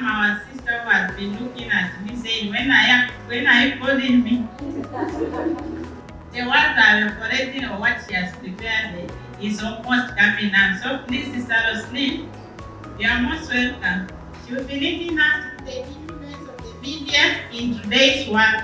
Mom, our sister who has been looking at me saying, when are you calling me? The words I'm correcting or what she has prepared is almost coming out. So please, Sister Roslyn, you are most welcome. She will be leading us to the influence of the media in today's world.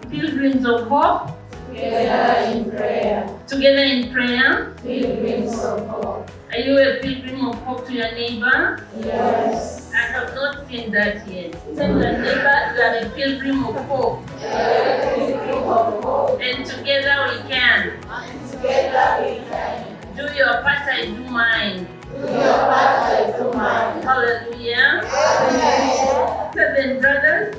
Pilgrims of hope. Together in prayer. Together in prayer. Pilgrims of hope. Are you a pilgrim of hope to your neighbor? Yes. I have not seen that yet. Tell your neighbor you are a pilgrim of hope. Pilgrim of hope. And together we can. And together we can. Do your part, I do mine. Do your part, I do mine. Hallelujah. Amen. Brothers, brothers,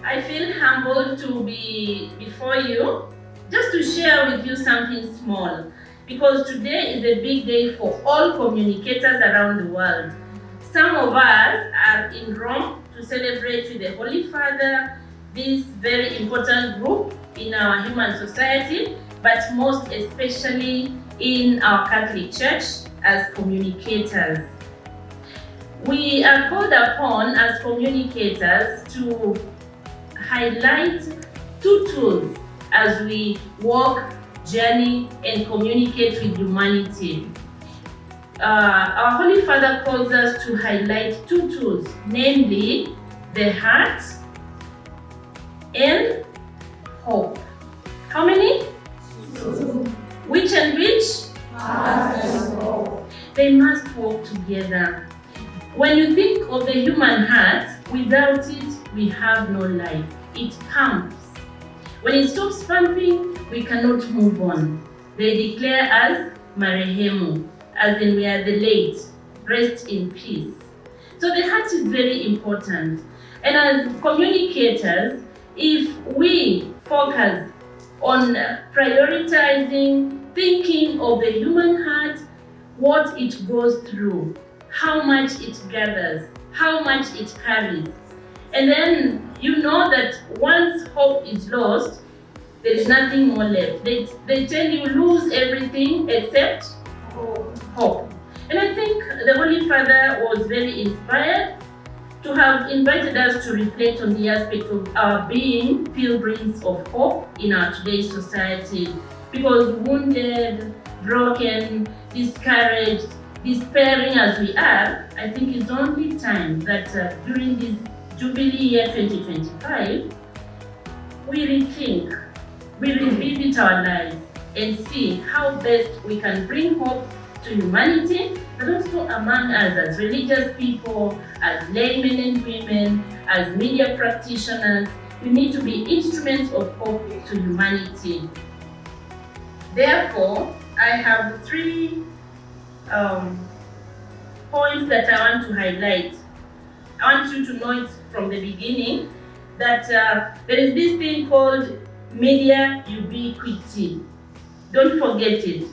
I feel humbled to be before you, just to share with you something small, because today is a big day for all communicators around the world. Some of us are in Rome to celebrate with the Holy Father, this very important group in our human society, but most especially in our Catholic Church as communicators. We are called upon as communicators to highlight two tools as we walk, journey, and communicate with humanity. Our Holy Father calls us to highlight two tools, namely the heart and hope. How many? Two. Which and which? Heart and hope. They must work together. When you think of the human heart, without it, we have no life. It pumps. When it stops pumping, we cannot move on. They declare us marehemu, as in we are the late, rest in peace. So the heart is very important. And as communicators, if we focus on prioritizing, thinking of the human heart, what it goes through, how much it gathers, how much it carries. And then you know that once hope is lost, there is nothing more left. They tell you lose everything except hope. And I think the Holy Father was very inspired to have invited us to reflect on the aspect of our being pilgrims of hope in our today's society. Because wounded, broken, discouraged, despairing as we are, I think it's only time that during this Jubilee year 2025, we rethink, we revisit our lives and see how best we can bring hope to humanity, but also among us as religious people, as laymen and women, as media practitioners. We need to be instruments of hope to humanity. Therefore, I have three points that I want to highlight. I want you to know it from the beginning that there is this thing called media ubiquity. Don't forget it.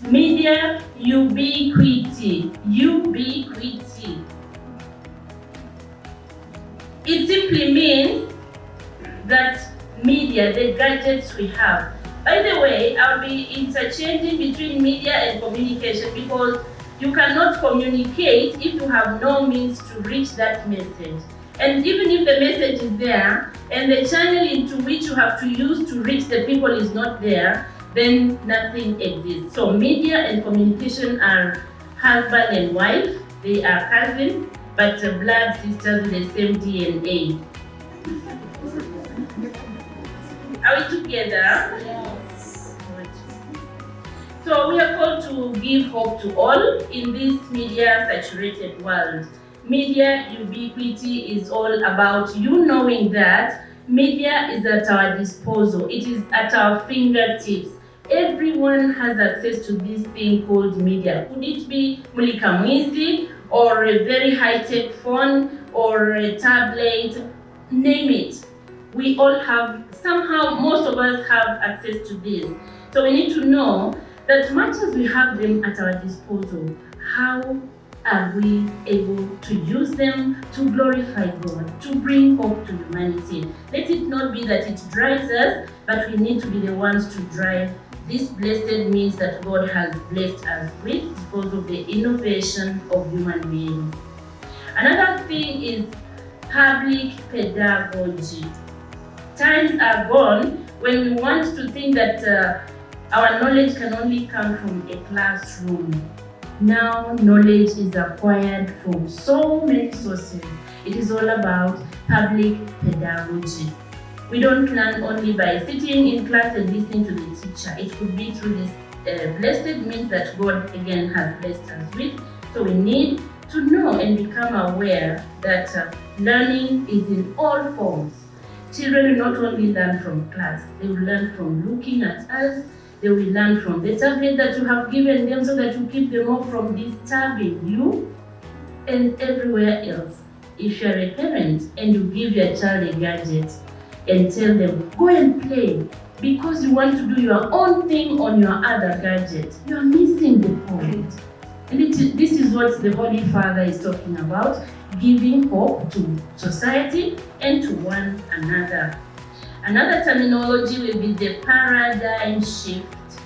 Media ubiquity. Ubiquity. It simply means that media, the gadgets we have. By the way, I'll be interchanging between media and communication because you cannot communicate if you have no means to reach that message. And even if the message is there and the channel into which you have to use to reach the people is not there, then nothing exists. So media and communication are husband and wife. They are cousins, but blood sisters with the same DNA. Are we together? Yes. So we are called to give hope to all in this media-saturated world. Media ubiquity is all about you knowing that media is at our disposal. It is at our fingertips. Everyone has access to this thing called media. Could it be mulika mwizi or a very high-tech phone or a tablet? Name it. We all have, somehow most of us have access to this. So we need to know that much as we have them at our disposal, how are we able to use them to glorify God, to bring hope to humanity? Let it not be that it drives us, but we need to be the ones to drive This blessed means that God has blessed us with because of the innovation of human beings. Another thing is public pedagogy. Times are gone when we want to think that our knowledge can only come from a classroom. Now knowledge is acquired from so many sources. It is all about public pedagogy. We don't learn only by sitting in class and listening to the teacher. It could be through this blessed means that God again has blessed us with. So we need to know and become aware that learning is in all forms. Children will not only learn from class, they will learn from looking at us. They will learn from the tablet that you have given them so that you keep them off from disturbing you and everywhere else. If you're a parent and you give your child a gadget and tell them, go and play, because you want to do your own thing on your other gadget, you are missing the point. And this is what the Holy Father is talking about, giving hope to society and to one another. Another terminology will be the paradigm shift.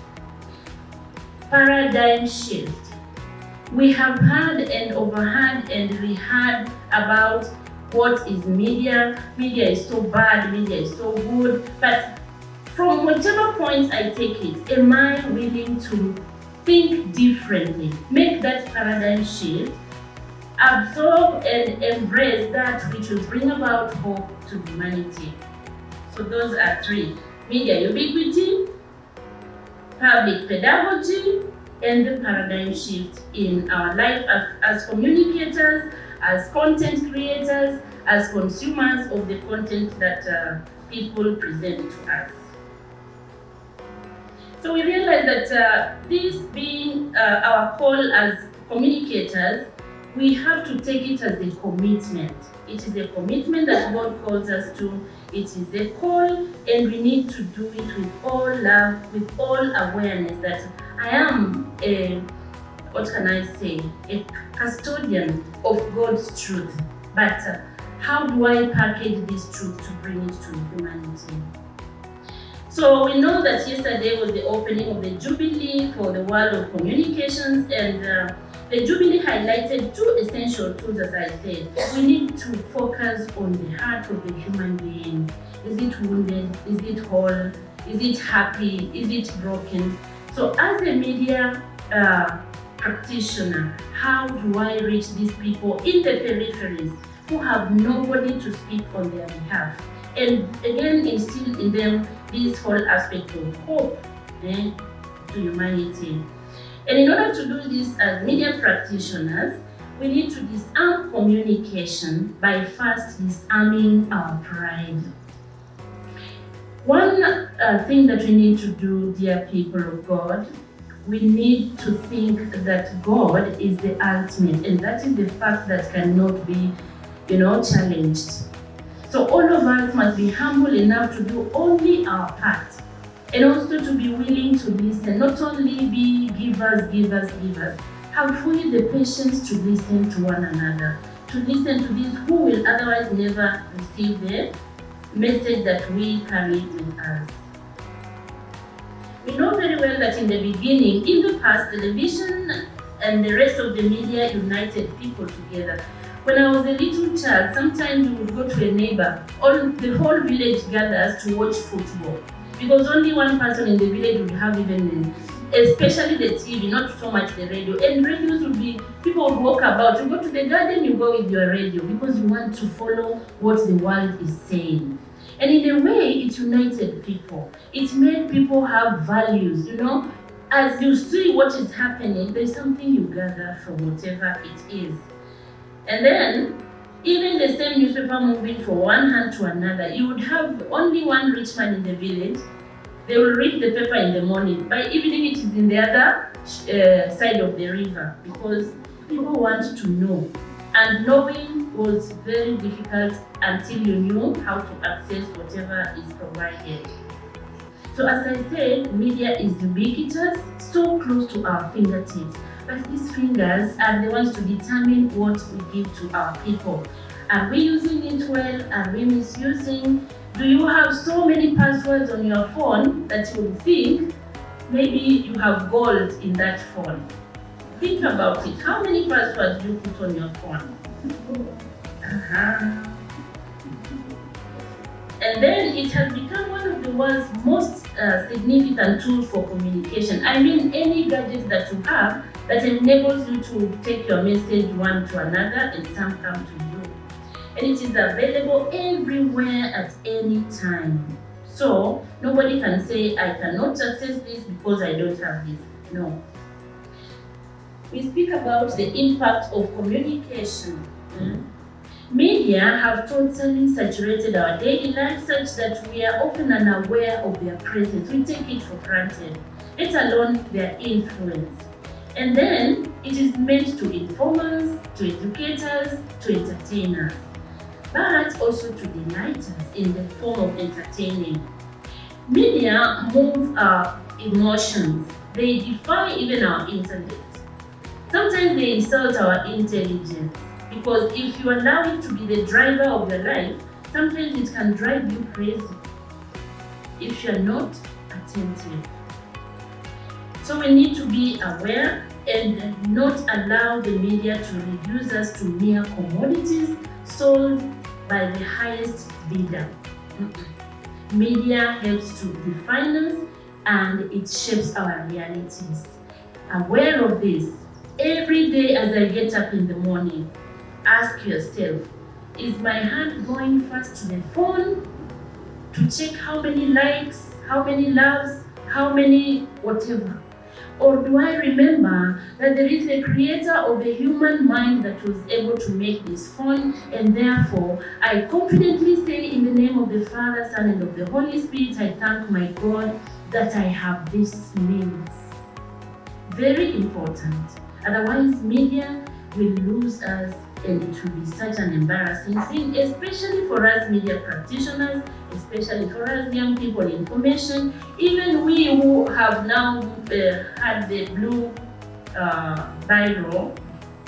Paradigm shift. We have heard and overheard and we heard about what is media. Media is so bad, media is so good. But from whichever point I take it, am I willing to think differently, make that paradigm shift, absorb and embrace that which will bring about hope to humanity? So those are three: media ubiquity, public pedagogy, and the paradigm shift in our life as communicators, as content creators, as consumers of the content that people present to us. So we realize that this being our call as communicators, we have to take it as a commitment. It is a commitment that God calls us to. It is a call, and we need to do it with all love, with all awareness that I am a custodian of God's truth. But how do I package this truth to bring it to humanity? So we know that yesterday was the opening of the Jubilee for the world of communications, and the Jubilee highlighted two essential tools, as I said. We need to focus on the heart of the human being. Is it wounded? Is it whole? Is it happy? Is it broken? So as a media practitioner, how do I reach these people in the peripheries who have nobody to speak on their behalf? And again, instill in them this whole aspect of hope to humanity. And in order to do this as media practitioners, we need to disarm communication by first disarming our pride. One thing that we need to do, dear people of God, we need to think that God is the ultimate, and that is the fact that cannot be, challenged. So all of us must be humble enough to do only our part, and also to be willing to listen, not only be givers, have fully the patience to listen to one another, to listen to these who will otherwise never receive the message that we carry with us. We know very well that in the beginning, in the past, television and the rest of the media united people together. When I was a little child, sometimes we would go to a neighbor, the whole village gathers to watch football, because only one person in the village would have especially the TV, not so much the radio. And radios would be, people would walk about. You go to the garden, you go with your radio because you want to follow what the world is saying. And in a way, it united people. It made people have values, As you see what is happening, there's something you gather from whatever it is. And then, even the same newspaper moving from one hand to another, you would have only one rich man in the village. They will read the paper in the morning. By evening, it is in the other side of the river, because people want to know. And knowing was very difficult until you knew how to access whatever is provided. So as I said, media is ubiquitous, so close to our fingertips. But these fingers are the ones to determine what we give to our people. Are we using it well? Are we misusing? Do you have so many passwords on your phone that you will think Maybe you have gold in that phone. Think about it. How many passwords do you put on your phone? And then it has become one of the world's most significant tools for communication. I mean, any gadget that you have that enables you to take your message one to another and some come to you. And it is available everywhere at any time. So nobody can say, I cannot access this because I don't have this. No. We speak about the impact of communication. Media have totally saturated our daily life such that we are often unaware of their presence. We take it for granted, let alone their influence. And then it is meant to inform us, to educate us, to entertain us, but also to delight us in the form of entertaining. Media move our emotions. They defy even our intellect. Sometimes they insult our intelligence. Because if you allow it to be the driver of your life, sometimes it can drive you crazy if you're not attentive. So we need to be aware and not allow the media to reduce us to mere commodities sold by the highest bidder. Media helps to define us and it shapes our realities. Aware of this, every day as I get up in the morning, ask yourself, is my hand going first to the phone to check how many likes, how many loves, how many whatever? Or do I remember that there is a creator of the human mind that was able to make this phone, and therefore I confidently say in the name of the Father, Son, and of the Holy Spirit, I thank my God that I have this means. Very important. Otherwise, media will lose us and it will be such an embarrassing thing, especially for us media practitioners, especially for us young people in information, even we who have now had the blue biro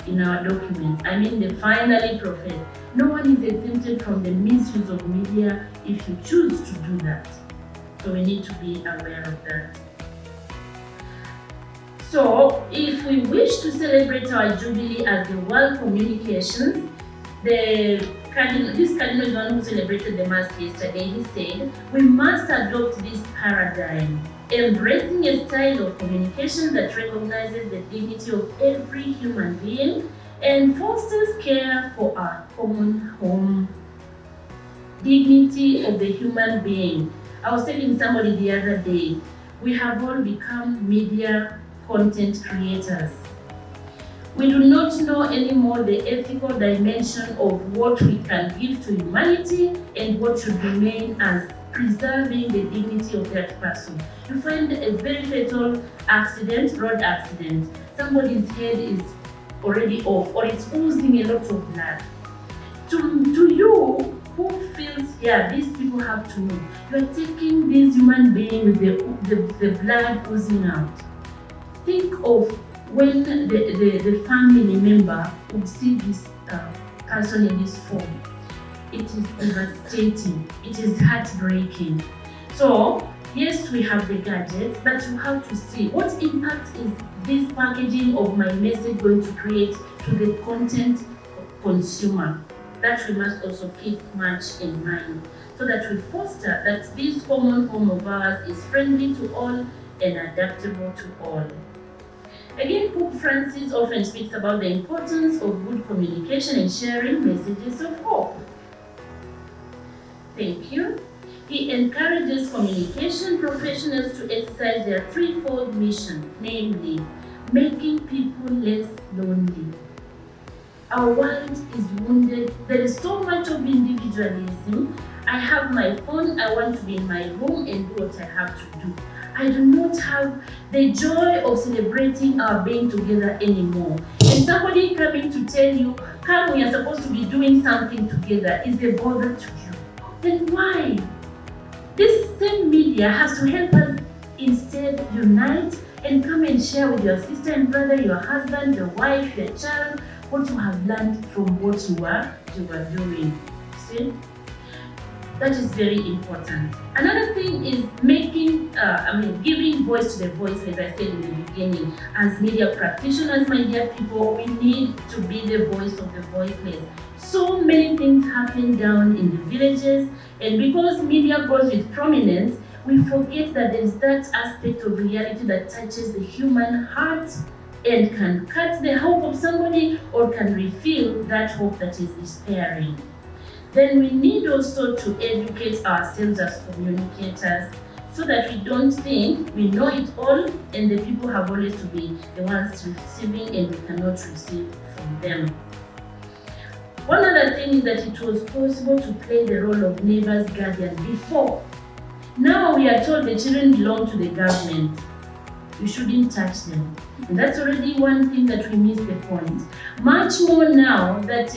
in our documents. I mean the finally professed. No one is exempted from the misuse of media if you choose to do that. So we need to be aware of that. So, if we wish to celebrate our Jubilee as the World Communications, this cardinal is the one who celebrated the Mass yesterday, he said, we must adopt this paradigm, embracing a style of communication that recognizes the dignity of every human being and fosters care for our common home. Dignity of the human being. I was telling somebody the other day, we have all become media content creators. We do not know anymore the ethical dimension of what we can give to humanity and what should remain as preserving the dignity of that person. You find a very fatal accident, road accident, somebody's head is already off or it's oozing a lot of blood. To you, who feels, yeah, these people have to know, you're taking this human being with the blood oozing out. Think of when the family member would see this person in this form. It is devastating. It is heartbreaking. So, yes, we have the gadgets, but you have to see what impact is this packaging of my message going to create to the content consumer. That we must also keep much in mind, so that we foster that this common home of ours is friendly to all and adaptable to all. Again, Pope Francis often speaks about the importance of good communication and sharing messages of hope. Thank you. He encourages communication professionals to exercise their threefold mission, namely, making people less lonely. Our world is wounded. There is so much of individualism. I have my phone, I want to be in my room and do what I have to do. I do not have the joy of celebrating our being together anymore. And somebody coming to tell you, come, we are supposed to be doing something together, is a bother to you. Then why? This same media has to help us instead unite and come and share with your sister and brother, your husband, your wife, your child, what you have learned from what you were doing. See? That is very important. Another thing is giving voice to the voiceless. I said in the beginning, as media practitioners, my dear people, we need to be the voice of the voiceless. So many things happen down in the villages, and because media goes with prominence, we forget that there's that aspect of reality that touches the human heart and can cut the hope of somebody or can refill that hope that is despairing. Then we need also to educate ourselves as communicators so that we don't think we know it all and the people have always to be the ones receiving and we cannot receive from them. One other thing is that it was possible to play the role of neighbor's guardian before. Now we are told the children belong to the government. You shouldn't touch them. And that's already one thing that we miss the point. Much more now that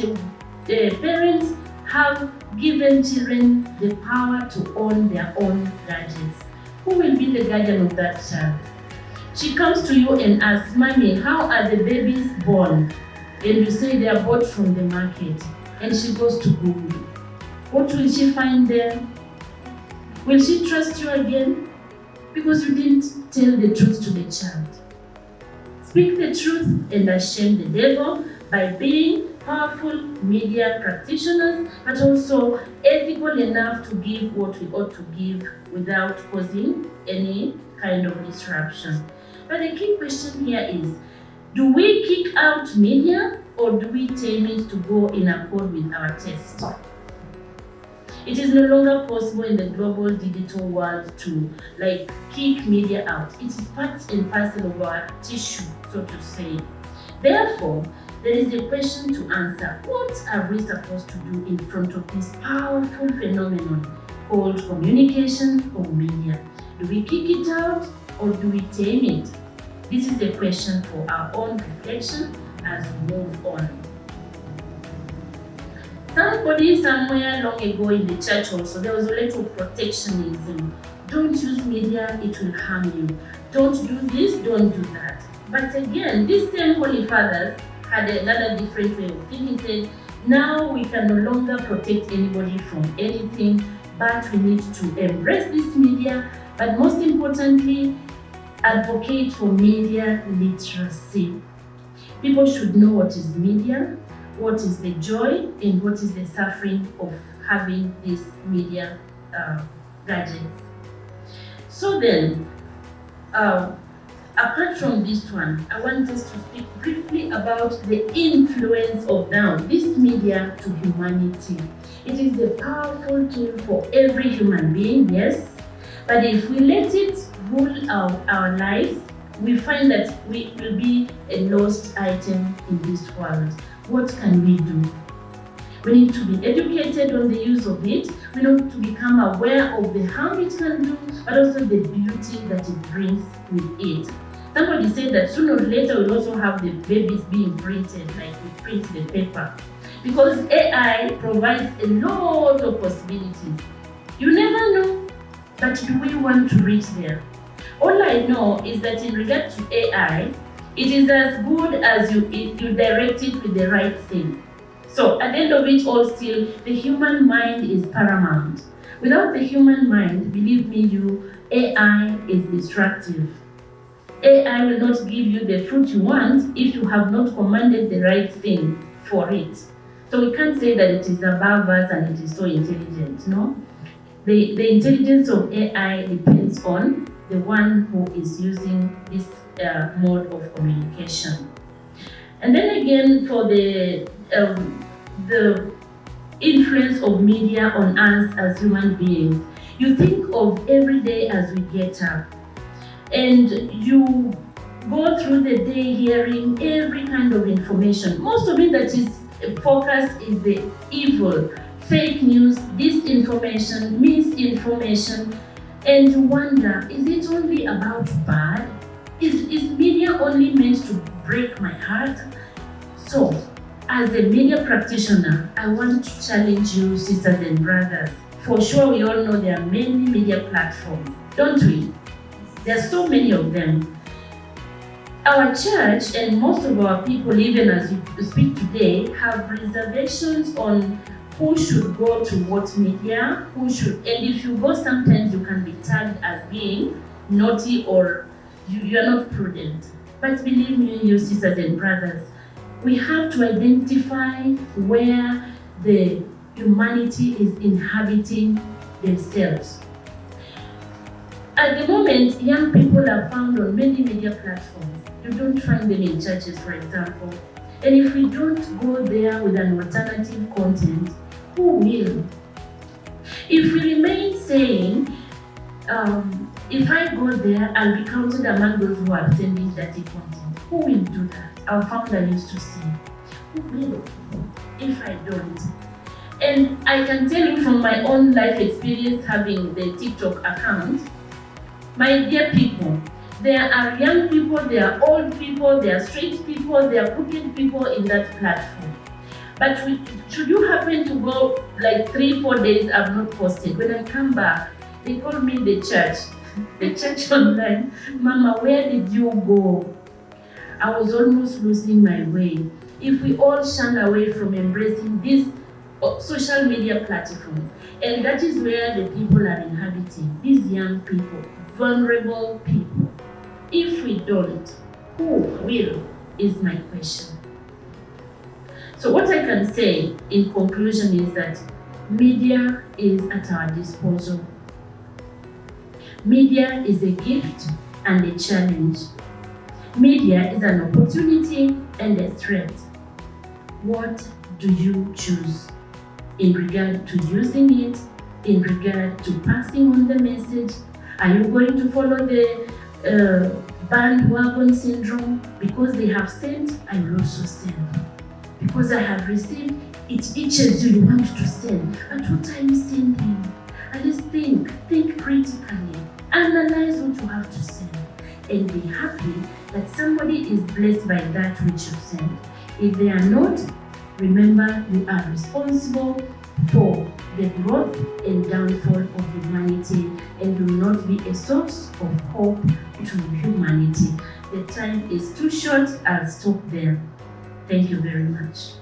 the parents have given children the power to own their own gadgets. Who will be the guardian of that child? She comes to you and asks, Mommy, how are the babies born? And you say they are bought from the market. And she goes to Google. What will she find there? Will she trust you again? Because you didn't tell the truth to the child. Speak the truth and shame the devil by being powerful media practitioners, but also ethical enough to give what we ought to give without causing any kind of disruption. But the key question here is, do we kick out media or do we tame it to go in accord with our taste? It is no longer possible in the global digital world to kick media out. It is part and parcel of our tissue, so to say. Therefore, there is a question to answer. What are we supposed to do in front of this powerful phenomenon called communication or media? Do we kick it out or do we tame it? This is a question for our own reflection as we move on. Somebody somewhere long ago in the church also, there was a little protectionism. Don't use media, it will harm you. Don't do this, don't do that. But again, these same holy fathers had another different way of thinking. Said, now we can no longer protect anybody from anything, but we need to embrace this media, but most importantly, advocate for media literacy. People should know what is media, what is the joy, and what is the suffering of having these media gadgets. So then, apart from this one, I want us to speak briefly about the influence of now this media to humanity. It is a powerful tool for every human being, yes, but if we let it rule our lives, we find that we will be a lost item in this world. What can we do? We need to be educated on the use of it. We need to become aware of the harm it can do, but also the beauty that it brings with it. Somebody said that sooner or later we'll also have the babies being printed like we print the paper. Because AI provides a lot of possibilities. You never know, but do we want to reach there? All I know is that in regard to AI, it is as good as you direct it with the right thing. So at the end of it all still, the human mind is paramount. Without the human mind, believe me, AI is destructive. AI will not give you the fruit you want if you have not commanded the right thing for it. So we can't say that it is above us and it is so intelligent, no? The intelligence of AI depends on the one who is using this mode of communication. And then again, for the influence of media on us as human beings, you think of every day as we get up, and you go through the day hearing every kind of information. Most of it that is focused is the evil, fake news, disinformation, misinformation, and you wonder, is it only about bad? Is media only meant to break my heart? So, as a media practitioner, I want to challenge you, sisters and brothers. For sure, we all know there are many media platforms, don't we? There are so many of them. Our church and most of our people, even as we speak today, have reservations on who should go to what media, and if you go, sometimes you can be tagged as being naughty or you are not prudent. But believe me, you sisters and brothers, we have to identify where the humanity is inhabiting themselves. At the moment, young people are found on many media platforms. You don't find them in churches, for example. And if we don't go there with an alternative content, who will? If we remain saying, if I go there, I'll be counted among those who are sending dirty content, who will do that? Our founder used to say, who will if I don't? And I can tell you from my own life experience having the TikTok account, my dear people, there are young people, there are old people, there are straight people, there are crooked people in that platform. But should you happen to go like 3-4 days I've not posted, when I come back, they call me the church online. Mama, where did you go? I was almost losing my way. If we all shun away from embracing these social media platforms, and that is where the people are inhabiting, these young people, vulnerable people. If we don't, who will, is my question. So what I can say in conclusion is that media is at our disposal. Media is a gift and a challenge. Media is an opportunity and a threat. What do you choose in regard to using it, in regard to passing on the message? Are you going to follow the bandwagon syndrome? Because they have sent, I will also send. Because I have received, it itches you want to send. At what time you sending? At least think critically, analyze what you have to send, and be happy that somebody is blessed by that which you send. If they are not, remember you are responsible for the growth and downfall of humanity, and do not be a source of hope to humanity. The time is too short. I'll stop there. Thank you very much.